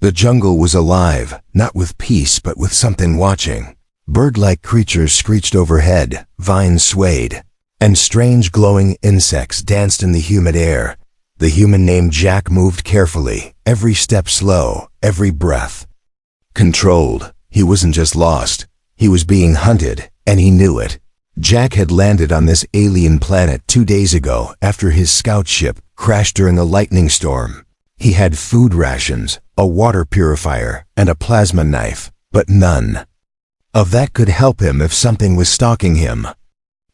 The jungle was alive, not with peace but with something watching. Bird-like creatures screeched overhead, vines swayed, and strange glowing insects danced in the humid air. The human named Jack moved carefully, every step slow, every breath controlled. He wasn't just lost, he was being hunted, and he knew it. Jack had landed on this alien planet 2 days ago after his scout ship crashed during a lightning storm. He had food rations, a water purifier, and a plasma knife, but none of that could help him if something was stalking him.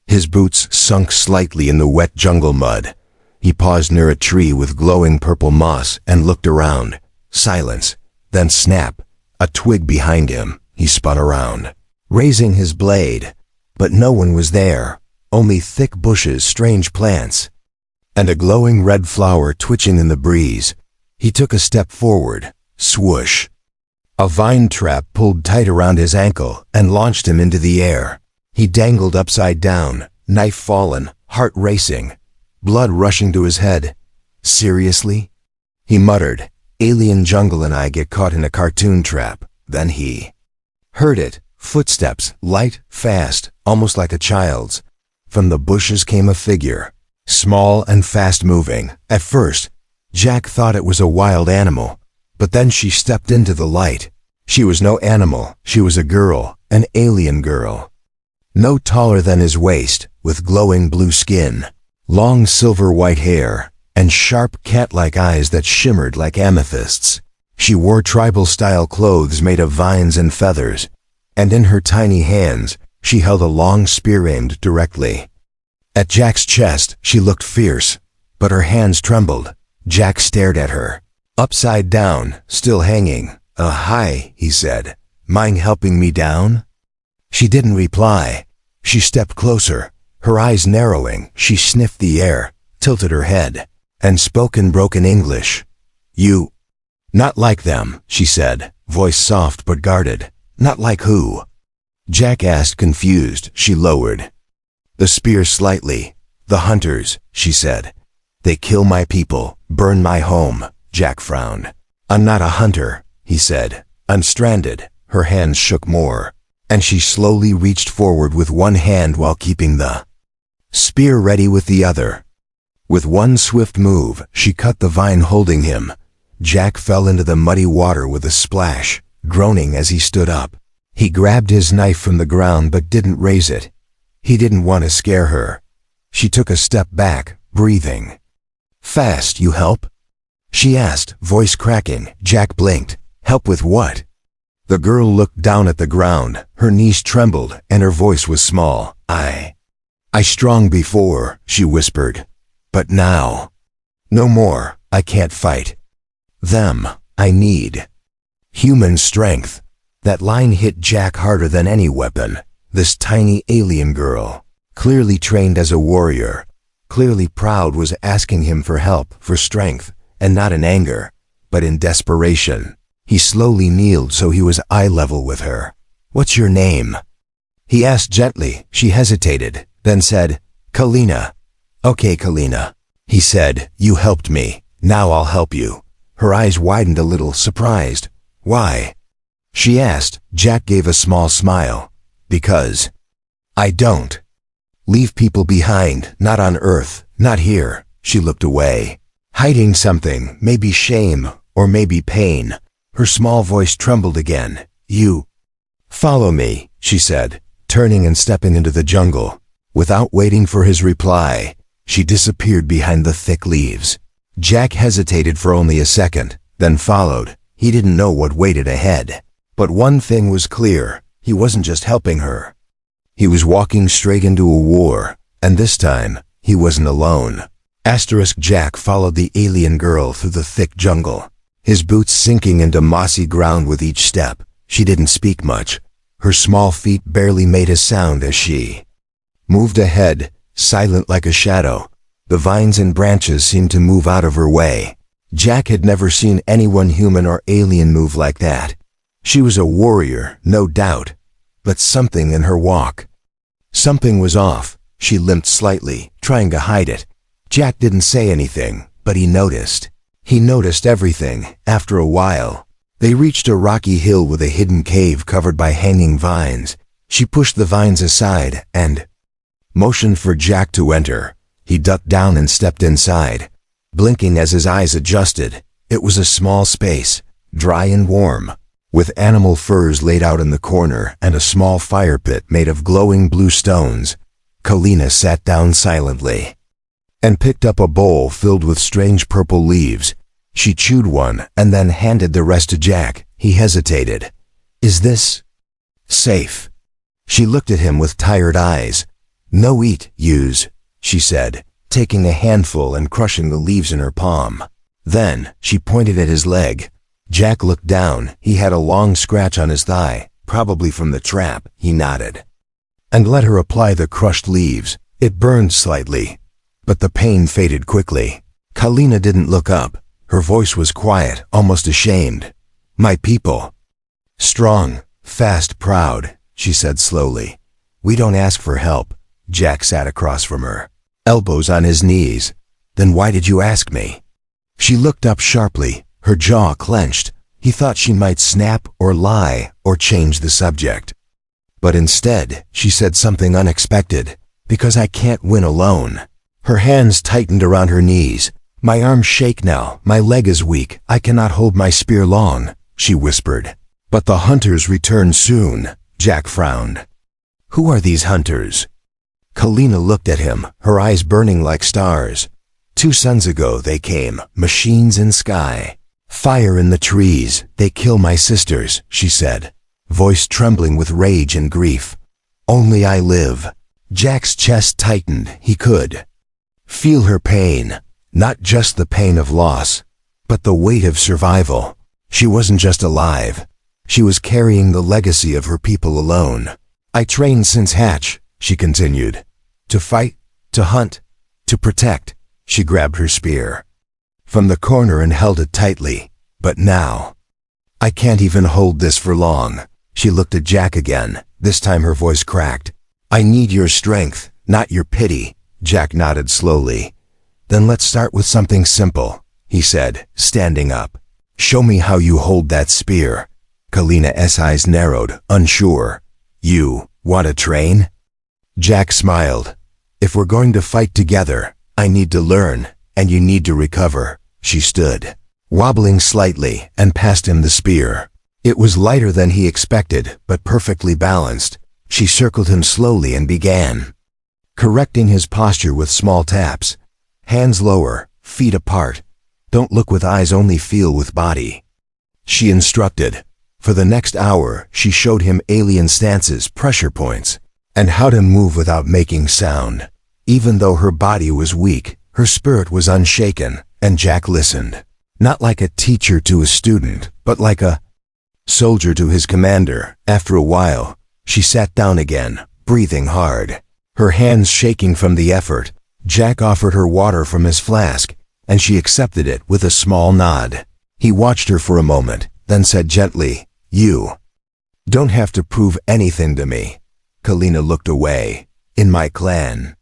His boots sunk slightly in the wet jungle mud. He paused near a tree with glowing purple moss and looked around. Silence. Then snap. A twig behind him. He spun around, raising his blade. But no one was there. Only thick bushes, strange plants, and a glowing red flower twitching in the breeze. He took a step forward. Swoosh. A vine trap pulled tight around his ankle and launched him into the air. He dangled upside down, knife fallen, heart racing, blood rushing to his head. Seriously? He muttered, "Alien jungle and I get caught in a cartoon trap." Then he heard it. Footsteps, light, fast, almost like a child's. From the bushes came a figure, small and fast-moving. At first, Jack thought it was a wild animal. But then she stepped into the light. She was no animal, she was a girl, an alien girl. No taller than his waist, with glowing blue skin, long silver white hair, and sharp cat-like eyes that shimmered like amethysts. She wore tribal-style clothes made of vines and feathers, and in her tiny hands, she held a long spear aimed directly at Jack's chest. She looked fierce, but her hands trembled. Jack stared at her. Upside down, still hanging. Hi, he said. Mind helping me down? She didn't reply. She stepped closer, her eyes narrowing. She sniffed the air, tilted her head, and spoke in broken English. "You..." "Not like them," she said, voice soft but guarded. "Not like who?" Jack asked, confused. She lowered the spear slightly. "The hunters," she said. "They kill my people, burn my home." Jack frowned. "I'm not a hunter," he said, unstranded. Her hands shook more, and she slowly reached forward with one hand while keeping the spear ready with the other. With one swift move, she cut the vine holding him. Jack fell into the muddy water with a splash, groaning as he stood up. He grabbed his knife from the ground but didn't raise it. He didn't want to scare her. She took a step back, breathing fast. "You help?" she asked, voice cracking. Jack blinked. "Help with what?" The girl looked down at the ground. Her knees trembled, and her voice was small. I strong before," she whispered. "But now, no more. I can't fight them. I need human strength." That line hit Jack harder than any weapon. This tiny alien girl, clearly trained as a warrior, clearly proud, was asking him for help, for strength. And not in anger, but in desperation. He slowly kneeled so he was eye level with her. "What's your name?" he asked gently. She hesitated, then said, "Kalina." "Okay, Kalina," he said. "You helped me. Now I'll help you." Her eyes widened a little, surprised. "Why?" she asked. Jack gave a small smile. "Because I don't leave people behind, not on Earth, not here." She looked away, hiding something, maybe shame, or maybe pain. Her small voice trembled again. "You follow me," she said, turning and stepping into the jungle. Without waiting for his reply, she disappeared behind the thick leaves. Jack hesitated for only a second, then followed. He didn't know what waited ahead. But one thing was clear. He wasn't just helping her. He was walking straight into a war, and this time, he wasn't alone. Jack followed the alien girl through the thick jungle, his boots sinking into mossy ground with each step. She didn't speak much. Her small feet barely made a sound as she moved ahead, silent like a shadow. The vines and branches seemed to move out of her way. Jack had never seen anyone, human or alien, move like that. She was a warrior, no doubt, but something in her walk, something was off. She limped slightly, trying to hide it. Jack didn't say anything, but he noticed. He noticed everything. After a while, They reached a rocky hill with a hidden cave covered by hanging vines. She pushed the vines aside and motioned for Jack to enter. He ducked down and stepped inside, blinking as his eyes adjusted. It was a small space, dry and warm, with animal furs laid out in the corner and a small fire pit made of glowing blue stones. Kalina sat down silently and picked up a bowl filled with strange purple leaves. She chewed one and then handed the rest to Jack. He hesitated. "Is this safe?" She looked at him with tired eyes. "No, eat, use," she said, taking a handful and crushing the leaves in her palm. Then she pointed at his leg. Jack looked down. He had a long scratch on his thigh, probably from the trap. He nodded and let her apply the crushed leaves. It burned slightly, but the pain faded quickly. Kalina didn't look up. Her voice was quiet, almost ashamed. "My people. Strong, fast, proud," she said slowly. "We don't ask for help." Jack sat across from her, elbows on his knees. "Then why did you ask me?" She looked up sharply, her jaw clenched. He thought she might snap or lie or change the subject. But instead, she said something unexpected. "Because I can't win alone." Her hands tightened around her knees. "My arms shake now. My leg is weak. I cannot hold my spear long," she whispered. "But the hunters return soon." Jack frowned. "Who are these hunters?" Kalina looked at him, her eyes burning like stars. 2 suns ago they came, machines in sky. Fire in the trees. They kill my sisters," she said, voice trembling with rage and grief. "Only I live." Jack's chest tightened. He could feel her pain, not just the pain of loss, but the weight of survival. She wasn't just alive. She was carrying the legacy of her people alone. "I trained since hatch," she continued. "To fight, to hunt, to protect." She grabbed her spear from the corner and held it tightly. "But now, I can't even hold this for long." She looked at Jack again. This time her voice cracked. "I need your strength, not your pity." Jack nodded slowly. "Then let's start with something simple," he said, standing up. "Show me how you hold that spear." Kalina's eyes narrowed, unsure. "You want to train?" Jack smiled. "If we're going to fight together, I need to learn, and you need to recover." She stood, wobbling slightly, and passed him the spear. It was lighter than he expected, but perfectly balanced. She circled him slowly and began correcting his posture with small taps. "Hands lower, feet apart. Don't look with eyes, only feel with body," she instructed. For the next hour, she showed him alien stances, pressure points, and how to move without making sound. Even though her body was weak, her spirit was unshaken, and Jack listened. Not like a teacher to a student, but like a soldier to his commander. After a while, she sat down again, breathing hard, her hands shaking from the effort. Jack offered her water from his flask, and she accepted it with a small nod. He watched her for a moment, then said gently, "You don't have to prove anything to me." Kalina looked away. "In my clan,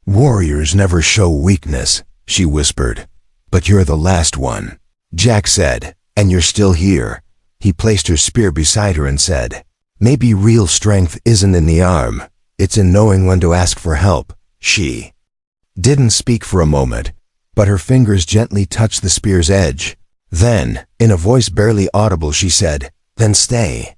warriors never show weakness," she whispered. "But you're the last one." Jack said, "And you're still here." He placed her spear beside her and said, "Maybe real strength isn't in the arm. It's in knowing when to ask for help." She didn't speak for a moment, but her fingers gently touched the spear's edge. Then, in a voice barely audible, she said, "Then stay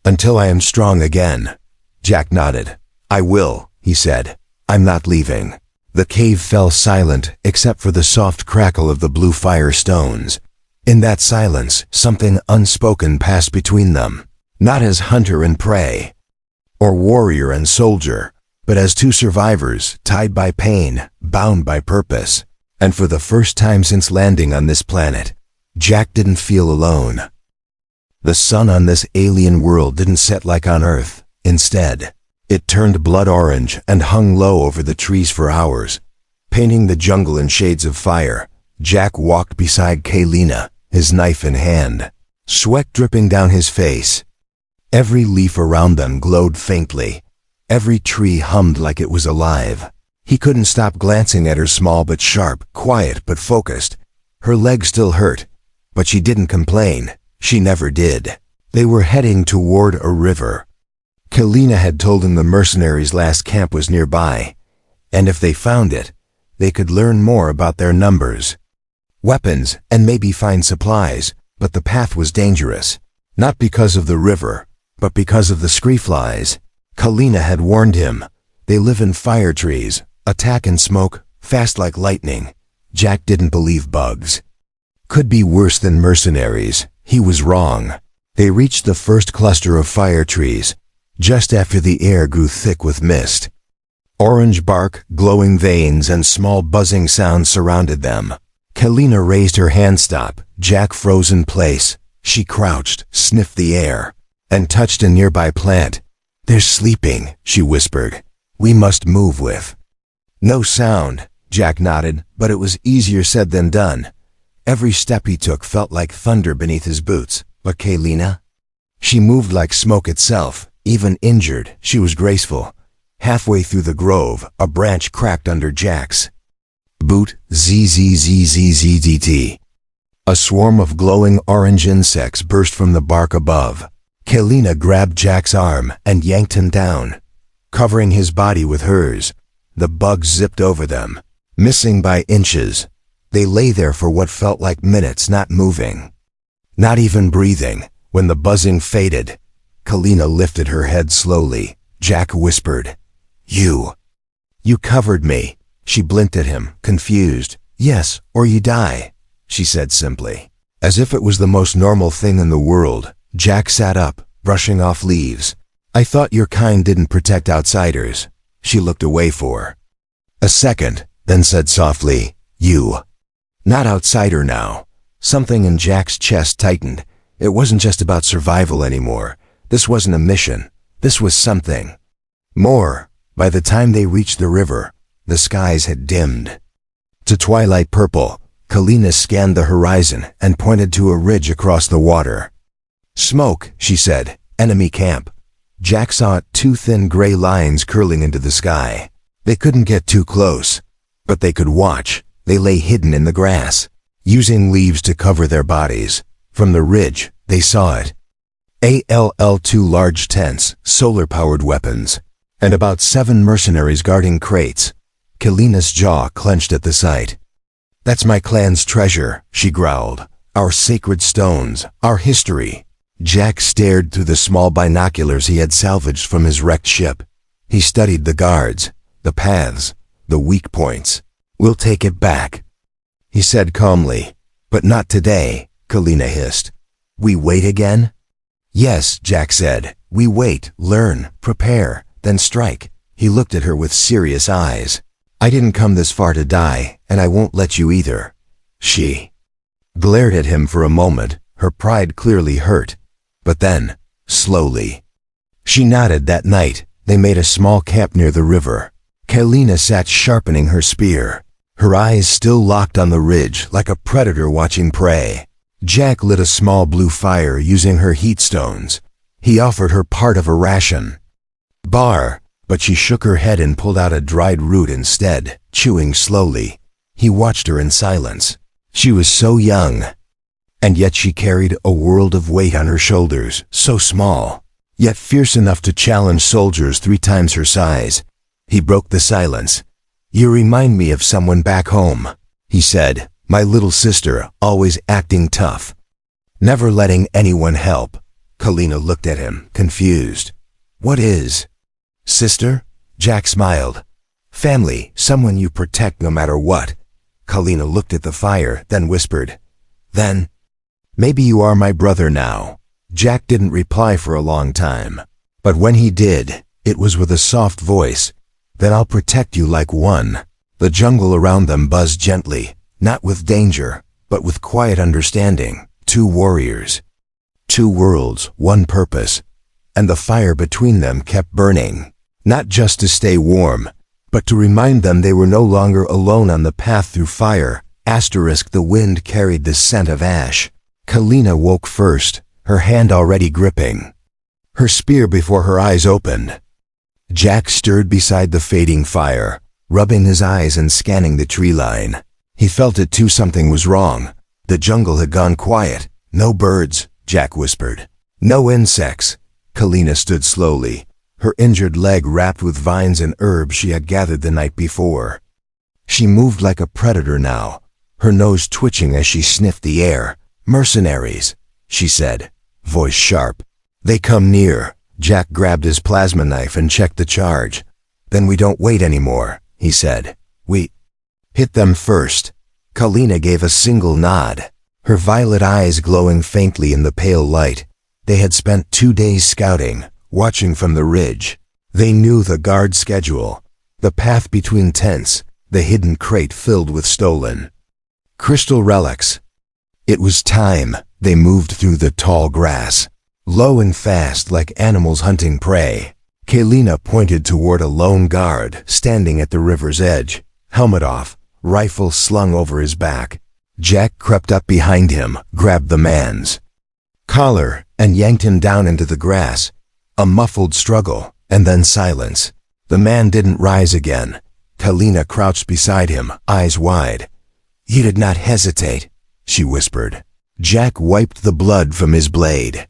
until I am strong again." Jack nodded. "I will," he said. "I'm not leaving." The cave fell silent except for the soft crackle of the blue fire stones. In that silence, something unspoken passed between them, not as hunter and prey, or warrior and soldier, but as 2 survivors, tied by pain, bound by purpose. And for the first time since landing on this planet, Jack didn't feel alone. The sun on this alien world didn't set like on Earth. Instead, it turned blood orange and hung low over the trees for hours, painting the jungle in shades of fire. Jack walked beside Kalina, his knife in hand, sweat dripping down his face. Every leaf around them glowed faintly. Every tree hummed like it was alive. He couldn't stop glancing at her, small but sharp, quiet but focused. Her leg still hurt, but she didn't complain. She never did. They were heading toward a river. Kalina had told him the mercenaries' last camp was nearby, and if they found it, they could learn more about their numbers, weapons, and maybe find supplies, but the path was dangerous. Not because of the river, but because of the screeflies. Kalina had warned him. They live in fire trees, attack and smoke, fast like lightning. Jack didn't believe bugs could be worse than mercenaries. He was wrong. They reached the first cluster of fire trees, just after the air grew thick with mist. Orange bark, glowing veins, and small buzzing sounds surrounded them. Kalina raised her hand. Stop. Jack froze in place. She crouched, sniffed the air, and touched a nearby plant. They're sleeping, she whispered. We must move with. No sound. Jack nodded, but it was easier said than done. Every step he took felt like thunder beneath his boots. But Kalina? She moved like smoke itself. Even injured, she was graceful. Halfway through the grove, a branch cracked under Jack's boot. Zzzzzzzt. A swarm of glowing orange insects burst from the bark above. Kalina grabbed Jack's arm and yanked him down, covering his body with hers. The bugs zipped over them, missing by inches. They lay there for what felt like minutes, not moving, not even breathing. When the buzzing faded, Kalina lifted her head slowly. Jack whispered, You covered me." She blinked at him, confused. "Yes, or you die," she said simply. As if it was the most normal thing in the world, Jack sat up, brushing off leaves. "I thought your kind didn't protect outsiders." She looked away for a second, then said softly, "You." Not outsider now. Something in Jack's chest tightened. It wasn't just about survival anymore. This wasn't a mission. This was something more. By the time they reached the river, the skies had dimmed to twilight purple. Kalina scanned the horizon and pointed to a ridge across the water. "Smoke," she said. "Enemy camp." Jack saw two thin gray lines curling into the sky. They couldn't get too close, but they could watch. They lay hidden in the grass, using leaves to cover their bodies. From the ridge, they saw it. Two large tents, solar-powered weapons, and about 7 mercenaries guarding crates. Kalina's jaw clenched at the sight. "That's my clan's treasure," she growled. "Our sacred stones, our history." Jack stared through the small binoculars he had salvaged from his wrecked ship. He studied the guards, the paths, the weak points. "We'll take it back," he said calmly. "But not today," Kalina hissed. "We wait again?" "Yes," Jack said. "We wait, learn, prepare, then strike." He looked at her with serious eyes. "I didn't come this far to die, and I won't let you either." She glared at him for a moment, her pride clearly hurt. But then, slowly, she nodded. That night, they made a small camp near the river. Kalina sat sharpening her spear, her eyes still locked on the ridge like a predator watching prey. Jack lit a small blue fire using her heat stones. He offered her part of a ration bar, but she shook her head and pulled out a dried root instead, chewing slowly. He watched her in silence. She was so young, and yet she carried a world of weight on her shoulders, so small, yet fierce enough to challenge soldiers 3 times her size. He broke the silence. "You remind me of someone back home," he said. "My little sister, always acting tough, never letting anyone help." Kalina looked at him, confused. "What is sister?" Jack smiled. "Family, someone you protect no matter what." Kalina looked at the fire, then whispered, "Then, maybe you are my brother now." Jack didn't reply for a long time, but when he did, it was with a soft voice. "Then I'll protect you like one." The jungle around them buzzed gently, not with danger, but with quiet understanding. 2 warriors, 2 worlds, 1 purpose, and the fire between them kept burning, not just to stay warm, but to remind them they were no longer alone on the path through fire. The wind carried the scent of ash. Kalina woke first, her hand already gripping her spear before her eyes opened. Jack stirred beside the fading fire, rubbing his eyes and scanning the tree line. He felt it too. Something was wrong. The jungle had gone quiet. No birds, Jack whispered. No insects. Kalina stood slowly, her injured leg wrapped with vines and herbs she had gathered the night before. She moved like a predator now, her nose twitching as she sniffed the air. Mercenaries, she said, voice sharp. They come near. Jack grabbed his plasma knife and checked the charge. Then we don't wait anymore, he said. We hit them first. Kalina gave a single nod, her violet eyes glowing faintly in the pale light. They had spent 2 days scouting, watching from the ridge. They knew the guard schedule, the path between tents, the hidden crate filled with stolen crystal relics. It was time. They moved through the tall grass, low and fast like animals hunting prey. Kalina pointed toward a lone guard standing at the river's edge, helmet off, rifle slung over his back. Jack crept up behind him, grabbed the man's collar, and yanked him down into the grass. A muffled struggle, and then silence. The man didn't rise again. Kalina crouched beside him, eyes wide. You did not hesitate, she whispered. Jack wiped the blood from his blade.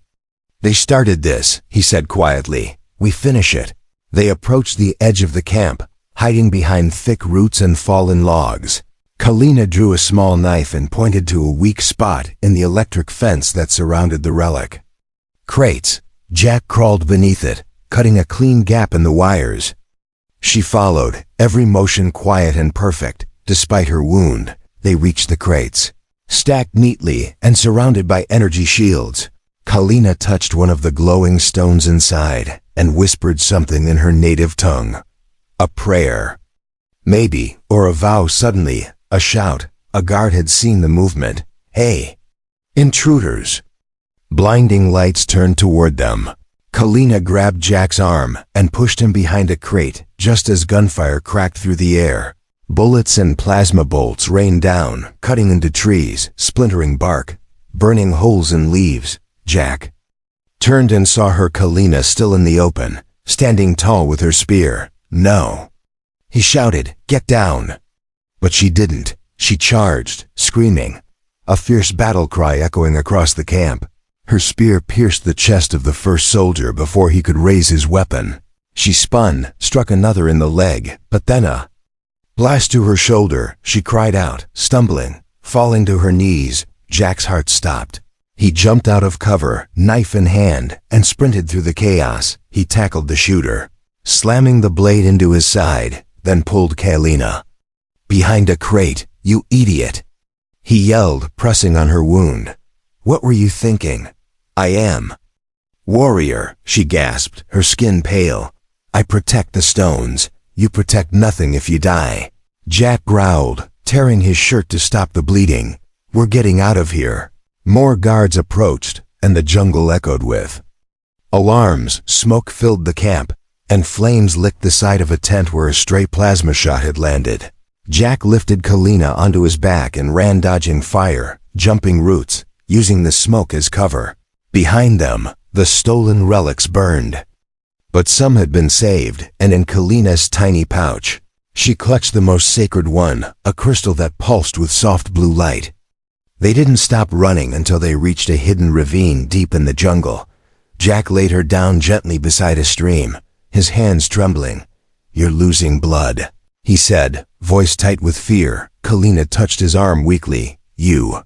They started this, he said quietly. We finish it. They approached the edge of the camp, hiding behind thick roots and fallen logs. Kalina drew a small knife and pointed to a weak spot in the electric fence that surrounded the relic. Crates. Jack crawled beneath it, cutting a clean gap in the wires. She followed, every motion quiet and perfect. Despite her wound, they reached the crates, stacked neatly and surrounded by energy shields. Kalina touched one of the glowing stones inside and whispered something in her native tongue. A prayer. Maybe, or a vow. Suddenly, a shout. A guard had seen the movement. Hey! Intruders! Blinding lights turned toward them. Kalina grabbed Jack's arm and pushed him behind a crate just as gunfire cracked through the air. Bullets and plasma bolts rained down, cutting into trees, splintering bark, burning holes in leaves. Jack turned and saw her. Kalina still in the open, standing tall with her spear. No! He shouted, get down! But she didn't. She charged, screaming, a fierce battle cry echoing across the camp. Her spear pierced the chest of the first soldier before he could raise his weapon. She spun, struck another in the leg, but then a blast to her shoulder. She cried out, stumbling, falling to her knees. Jack's heart stopped. He jumped out of cover, knife in hand, and sprinted through the chaos. He tackled the shooter, slamming the blade into his side, then pulled Kalina behind a crate. You idiot! He yelled, pressing on her wound. What were you thinking? I am warrior, she gasped, her skin pale. I protect the stones. You protect nothing if you die. Jack growled, tearing his shirt to stop the bleeding. We're getting out of here. More guards approached, and the jungle echoed with alarms. Smoke filled the camp, and flames licked the side of a tent where a stray plasma shot had landed. Jack lifted Kalina onto his back and ran, dodging fire, jumping roots, using the smoke as cover. Behind them, the stolen relics burned. But some had been saved, and in Kalina's tiny pouch, she clutched the most sacred one, a crystal that pulsed with soft blue light. They didn't stop running until they reached a hidden ravine deep in the jungle. Jack laid her down gently beside a stream, his hands trembling. You're losing blood, he said, voice tight with fear. Kalina touched his arm weakly. You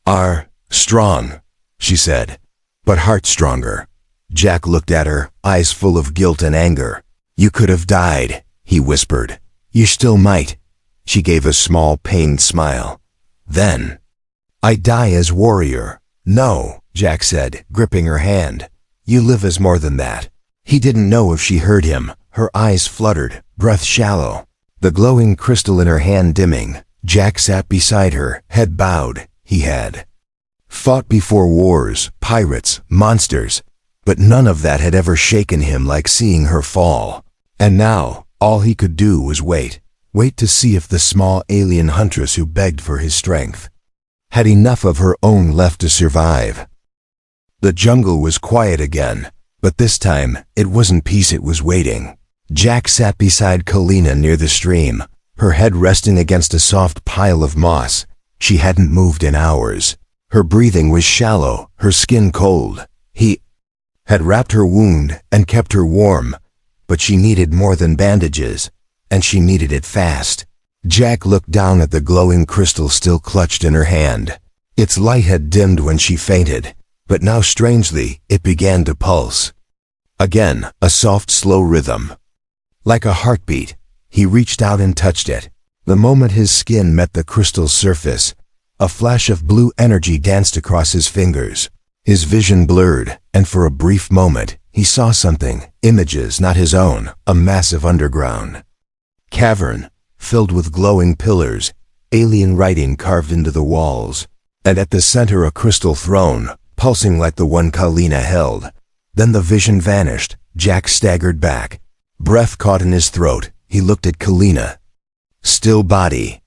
are strong, she said, but heart stronger. Jack looked at her, eyes full of guilt and anger. You could have died, he whispered. You still might. She gave a small, pained smile. Then, I die as warrior. No, Jack said, gripping her hand. You live as more than that. He didn't know if she heard him. Her eyes fluttered, breath shallow, the glowing crystal in her hand dimming. Jack sat beside her, head bowed. He had fought before wars, pirates, monsters, but none of that had ever shaken him like seeing her fall. And now, all he could do was wait to see if the small alien huntress who begged for his strength had enough of her own left to survive. The jungle was quiet again, but this time, it wasn't peace, it was waiting. Jack sat beside Kalina near the stream, her head resting against a soft pile of moss. She hadn't moved in hours. Her breathing was shallow, her skin cold. He had wrapped her wound and kept her warm, but she needed more than bandages, and she needed it fast. Jack looked down at the glowing crystal still clutched in her hand. Its light had dimmed when she fainted, but now strangely, it began to pulse. Again, a soft, slow rhythm. Like a heartbeat, he reached out and touched it. The moment his skin met the crystal's surface, a flash of blue energy danced across his fingers. His vision blurred, and for a brief moment, he saw something, images not his own, a massive underground cavern, filled with glowing pillars, alien writing carved into the walls, and at the center a crystal throne, pulsing like the one Kalina held. Then the vision vanished. Jack staggered back. Breath caught in his throat. He looked at Kalina. Still body.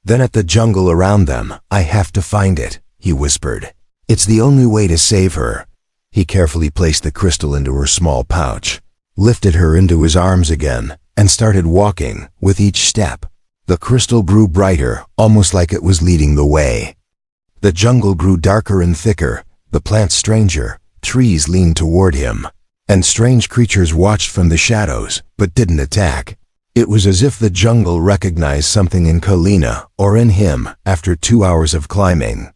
Then at the jungle around them. "I have to find it," he whispered. "It's the only way to save her." He carefully placed the crystal into her small pouch, lifted her into his arms again, and started walking. With each step, the crystal grew brighter, almost like it was leading the way. The jungle grew darker and thicker, the plants stranger, trees leaned toward him, and strange creatures watched from the shadows, but didn't attack. It was as if the jungle recognized something in Kalina, or in him, after 2 hours of climbing,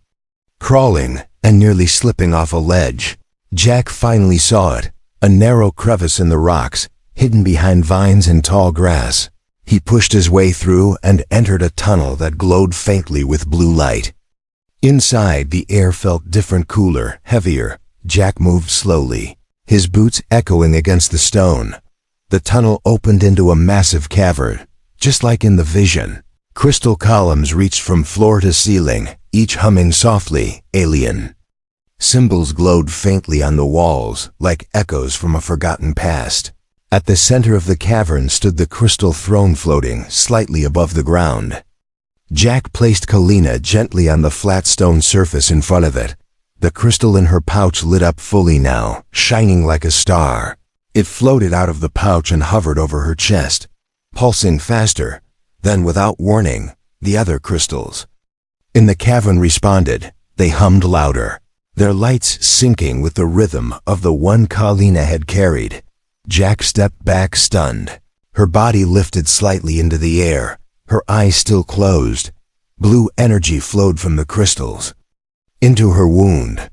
crawling, and nearly slipping off a ledge. Jack finally saw it, a narrow crevice in the rocks, hidden behind vines and tall grass. He pushed his way through and entered a tunnel that glowed faintly with blue light. Inside, the air felt different, cooler, heavier. Jack moved slowly, his boots echoing against the stone. The tunnel opened into a massive cavern, just like in the vision. Crystal columns reached from floor to ceiling, each humming softly, alien. Symbols glowed faintly on the walls, like echoes from a forgotten past. At the center of the cavern stood the crystal throne floating slightly above the ground. Jack placed Kalina gently on the flat stone surface in front of it. The crystal in her pouch lit up fully now, shining like a star. It floated out of the pouch and hovered over her chest, pulsing faster. Then, without warning, the other crystals in the cavern responded. They hummed louder, their lights syncing with the rhythm of the one Kalina had carried. Jack stepped back, stunned. Her body lifted slightly into the air, her eyes still closed. Blue energy flowed from the crystals into her wound,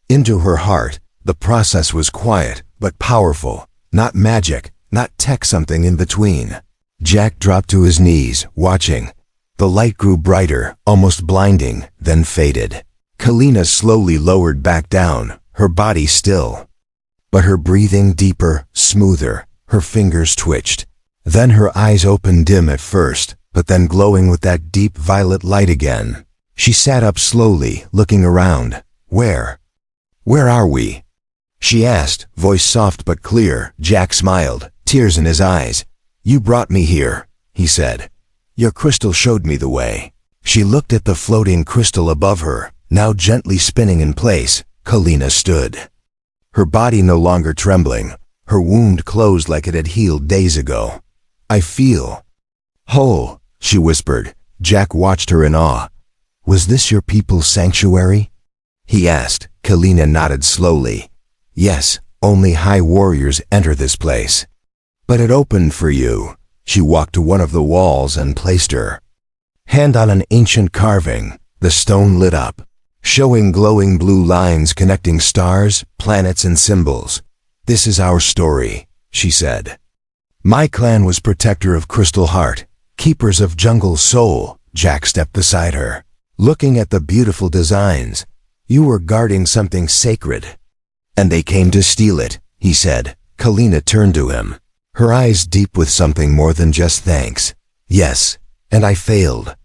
into her heart. The process was quiet, but powerful. Not magic, not tech, something in between. Jack dropped to his knees, watching. The light grew brighter, almost blinding, then faded. Kalina slowly lowered back down, her body still, but her breathing deeper, smoother. Her fingers twitched. Then her eyes opened, dim at first, but then glowing with that deep violet light again. She sat up slowly, looking around. Where are we?" she asked, voice soft but clear. Jack smiled, tears in his eyes. "You brought me here," he said. "Your crystal showed me the way." She looked at the floating crystal above her, now gently spinning in place. Kalina stood, her body no longer trembling, her wound closed like it had healed days ago. "I feel whole," she whispered. Jack watched her in awe. "Was this your people's sanctuary?" he asked. Kalina nodded slowly. "Yes, only high warriors enter this place. But it opened for you." She walked to one of the walls and placed her hand on an ancient carving. The stone lit up, showing glowing blue lines connecting stars, planets, and symbols. "This is our story," she said. "My clan was protector of Crystal Heart, keepers of jungle soul." Jack stepped beside her, looking at the beautiful designs. "You were guarding something sacred, and they came to steal it," he said. Kalina turned to him, her eyes deep with something more than just thanks. "Yes, and I failed.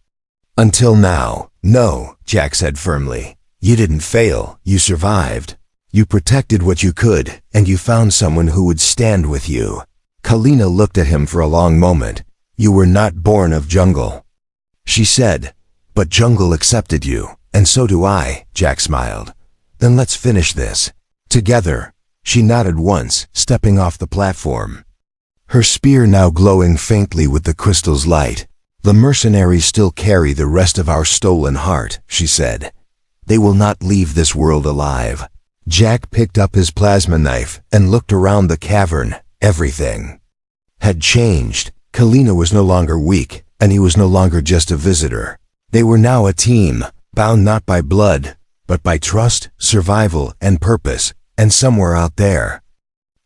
Until now." "No," Jack said firmly. "You didn't fail, you survived. You protected what you could, and you found someone who would stand with you." Kalina looked at him for a long moment. "You were not born of jungle," she said, "but jungle accepted you, and so do I." Jack smiled. "Then let's finish this together." She nodded once, stepping off the platform, her spear now glowing faintly with the crystal's light. "The mercenaries still carry the rest of our stolen heart," she said. They will not leave this world alive. Jack picked up his plasma knife and looked around the cavern. Everything had changed. Kalina was no longer weak, and he was no longer just a visitor. They were now a team, bound not by blood, but by trust, survival, and purpose, and somewhere out there,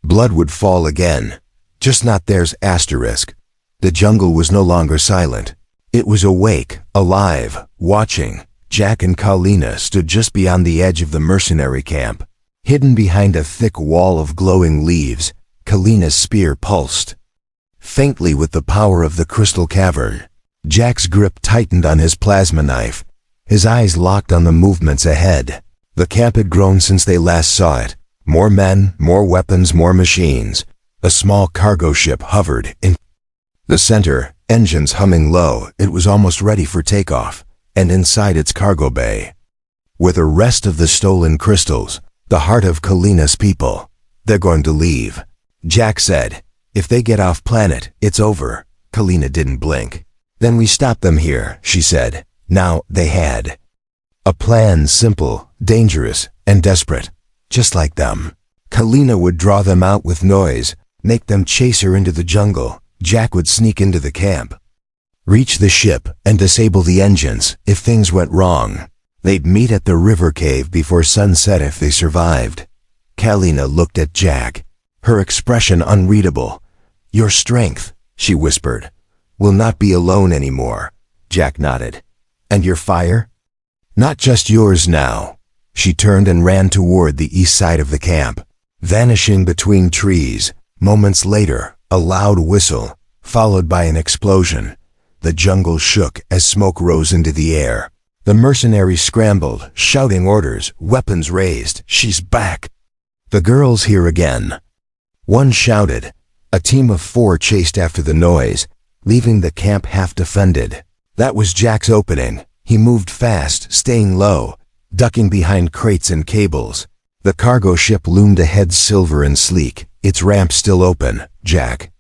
blood would fall again. Just not theirs. Asterisk. The jungle was no longer silent. It was awake, alive, watching. Jack and Kalina stood just beyond the edge of the mercenary camp. Hidden behind a thick wall of glowing leaves, Kalina's spear pulsed faintly with the power of the crystal cavern. Jack's grip tightened on his plasma knife. His eyes locked on the movements ahead. The camp had grown since they last saw it. More men, more weapons, more machines. A small cargo ship hovered in the center, engines humming low. It was almost ready for takeoff, and inside its cargo bay were the rest of the stolen crystals, the heart of Kalina's people. They're going to leave, Jack said. If they get off planet, it's over. Kalina didn't blink. Then we stop them here, she said. Now, they had a plan, simple, dangerous, and desperate. Just like them. Kalina would draw them out with noise, make them chase her into the jungle. Jack would sneak into the camp, reach the ship, and disable the engines. If things went wrong, they'd meet at the river cave before sunset if they survived. Kalina looked at Jack, her expression unreadable. Your strength, she whispered, will not be alone anymore. Jack nodded. And your fire? Not just yours now. She turned and ran toward the east side of the camp, vanishing between trees. Moments later, a loud whistle, followed by an explosion. The jungle shook as smoke rose into the air. The mercenaries scrambled, shouting orders, weapons raised. She's back. The girl's here again. One shouted. A team of 4 chased after the noise, leaving the camp half defended. That was Jack's opening. He moved fast, staying low, ducking behind crates and cables. The cargo ship loomed ahead, silver and sleek, its ramp still open. Jack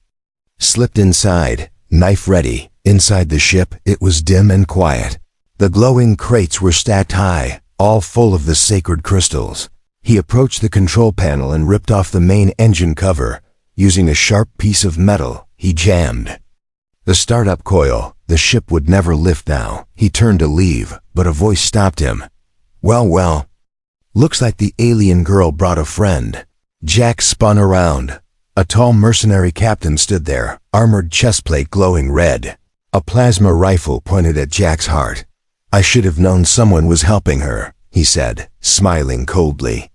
slipped inside, knife ready. Inside the ship, it was dim and quiet. The glowing crates were stacked high, all full of the sacred crystals. He approached the control panel and ripped off the main engine cover. Using a sharp piece of metal, he jammed the startup coil. The ship would never lift now. He turned to leave, but a voice stopped him. Well, looks like the alien girl brought a friend. Jack spun around. A tall mercenary captain stood there, armored chestplate glowing red. A plasma rifle pointed at Jack's heart. I should have known someone was helping her, he said, smiling coldly.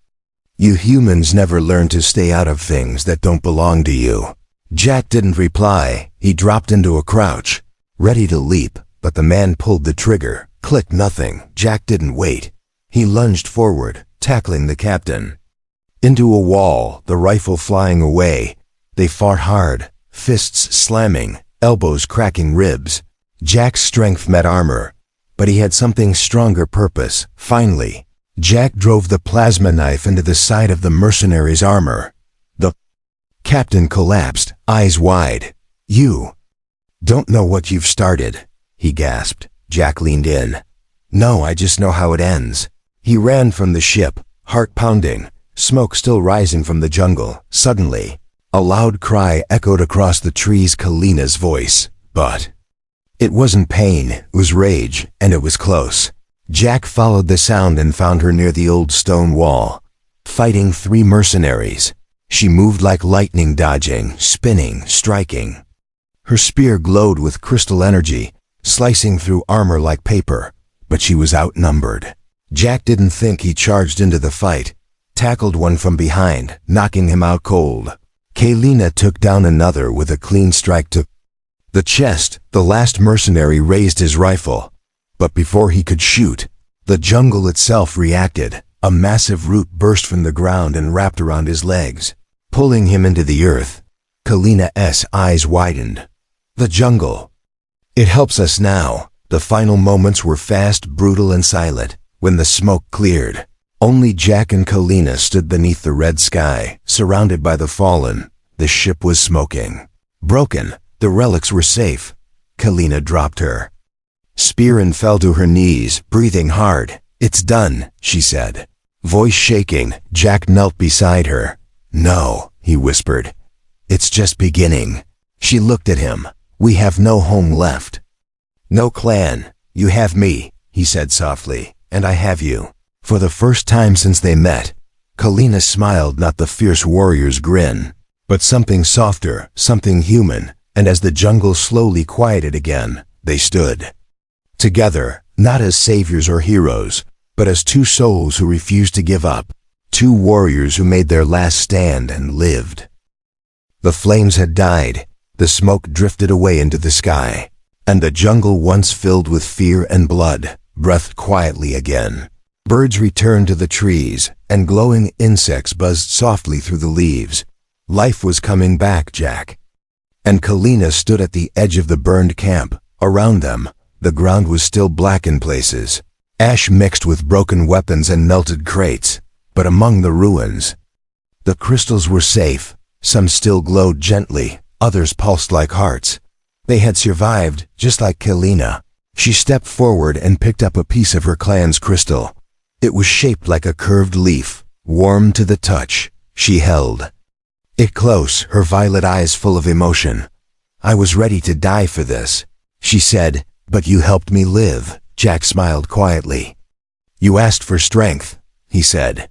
You humans never learn to stay out of things that don't belong to you. Jack didn't reply. He dropped into a crouch, ready to leap, but the man pulled the trigger. Click. Nothing. Jack didn't wait. He lunged forward, tackling the captain into a wall, the rifle flying away. They fought hard, fists slamming, elbows cracking ribs. Jack's strength met armor, but he had something stronger: purpose. Finally, Jack drove the plasma knife into the side of the mercenary's armor. The captain collapsed, eyes wide. You don't know what you've started, he gasped. Jack leaned in. No, I just know how it ends. He ran from the ship, heart pounding, smoke still rising from the jungle. Suddenly, a loud cry echoed across the trees. Kalina's voice. But it wasn't pain, it was rage, and it was close. Jack followed the sound and found her near the old stone wall, fighting 3 mercenaries. She moved like lightning, dodging, spinning, striking. Her spear glowed with crystal energy, slicing through armor like paper, but she was outnumbered. Jack didn't think. He charged into the fight, tackled one from behind, knocking him out cold. Kalina took down another with a clean strike to the chest. The last mercenary raised his rifle, but before he could shoot, the jungle itself reacted. A massive root burst from the ground and wrapped around his legs, pulling him into the earth. Kalina's eyes widened. The jungle. It helps us now. The final moments were fast, brutal, and silent. When the smoke cleared, only Jack and Kalina stood beneath the red sky, surrounded by the fallen. The ship was smoking, broken. The relics were safe. Kalina dropped her spear and fell to her knees, breathing hard. "It's done," she said. Voice shaking, Jack knelt beside her. "No," he whispered. "It's just beginning." She looked at him. "We have no home left. No clan. You have me," he said softly, "and I have you." For the first time since they met, Kalina smiled, not the fierce warrior's grin, but something softer, something human, and as the jungle slowly quieted again, they stood together, not as saviors or heroes, but as two souls who refused to give up, two warriors who made their last stand and lived. The flames had died, the smoke drifted away into the sky, and the jungle once filled with fear and blood breathed quietly again. Birds returned to the trees, and glowing insects buzzed softly through the leaves. Life was coming back, Jack. And Kalina stood at the edge of the burned camp. Around them, the ground was still black in places, ash mixed with broken weapons and melted crates. But among the ruins, the crystals were safe. Some still glowed gently, others pulsed like hearts. They had survived, just like Kalina. She stepped forward and picked up a piece of her clan's crystal. It was shaped like a curved leaf, warm to the touch. She held it close, her violet eyes full of emotion. "I was ready to die for this," she said, "but you helped me live." Jack smiled quietly. "You asked for strength," he said,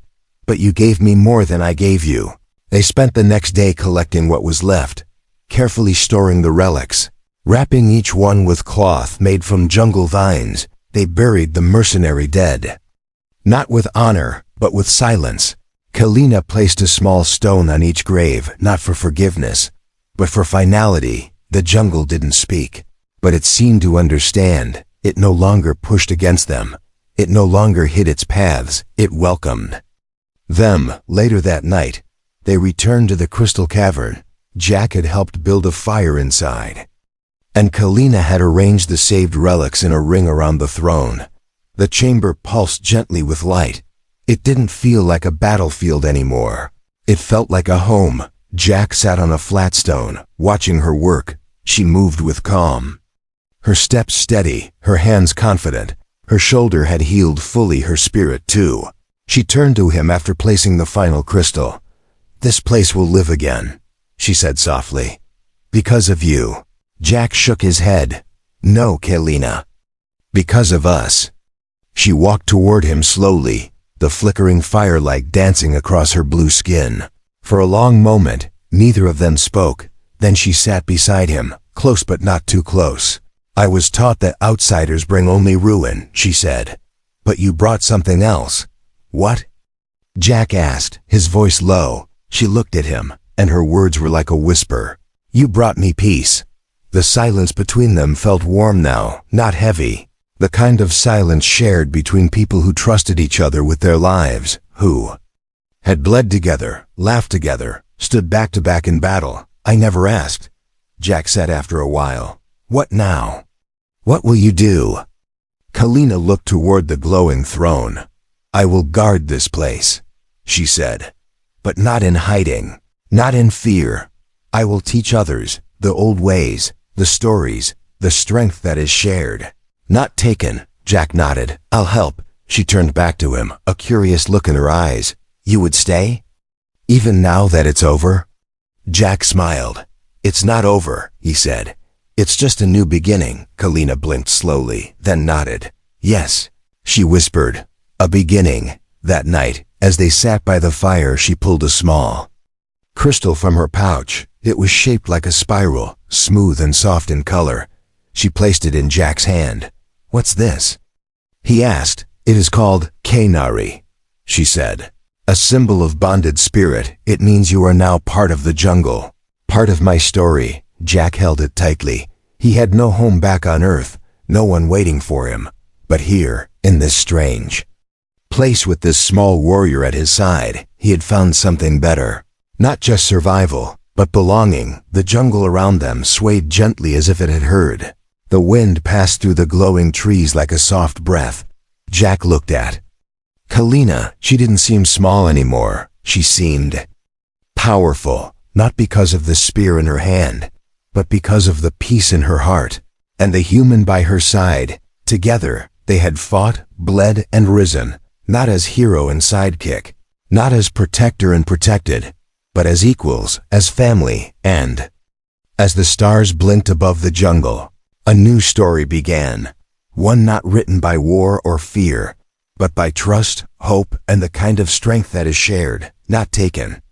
"but you gave me more than I gave you." They spent the next day collecting what was left, carefully storing the relics. Wrapping each one with cloth made from jungle vines, they buried the mercenary dead. Not with honor, but with silence. Kalina placed a small stone on each grave, not for forgiveness, but for finality. The jungle didn't speak, but it seemed to understand. It no longer pushed against them. It no longer hid its paths. It welcomed them. Later that night, they returned to the crystal cavern. Jack had helped build a fire inside, and Kalina had arranged the saved relics in a ring around the throne. The chamber pulsed gently with light. It didn't feel like a battlefield anymore. It felt like a home. Jack sat on a flat stone, watching her work. She moved with calm, her steps steady, her hands confident. Her shoulder had healed fully, her spirit too. She turned to him after placing the final crystal. "This place will live again," she said softly. "Because of you." Jack shook his head. "No, Kalina. Because of us." She walked toward him slowly, the flickering firelight dancing across her blue skin. For a long moment, neither of them spoke. Then she sat beside him, close but not too close. "I was taught that outsiders bring only ruin," she said. "But you brought something else." "What?" Jack asked, his voice low. She looked at him, and her words were like a whisper. "You brought me peace." The silence between them felt warm now, not heavy. The kind of silence shared between people who trusted each other with their lives, who had bled together, laughed together, stood back to back in battle. "I never asked," Jack said after a while. "What now? What will you do?" Kalina looked toward the glowing throne. "I will guard this place," she said. "But not in hiding, not in fear. I will teach others the old ways, the stories, the strength that is shared, not taken." Jack nodded. "I'll help." She turned back to him, a curious look in her eyes. "You would stay? Even now that it's over?" Jack smiled. "It's not over," he said. "It's just a new beginning." Kalina blinked slowly, then nodded. "Yes," she whispered. "A beginning." That night, as they sat by the fire, she pulled a small crystal from her pouch. It was shaped like a spiral, smooth and soft in color. She placed it in Jack's hand. "What's this?" he asked. "It is called Kainari," she said. "A symbol of bonded spirit. It means you are now part of the jungle. Part of my story." Jack held it tightly. He had no home back on Earth, no one waiting for him. But here, in this strange place with this small warrior at his side, he had found something better. Not just survival, but belonging. The jungle around them swayed gently as if it had heard. The wind passed through the glowing trees like a soft breath. Jack looked at Kalina. She didn't seem small anymore. She seemed powerful, not because of the spear in her hand, but because of the peace in her heart, and the human by her side. Together, They had fought, bled, and risen, not as hero and sidekick, not as protector and protected, but as equals, as family, and as the stars blinked above the jungle, a new story began, one not written by war or fear, but by trust, hope, and the kind of strength that is shared, not taken.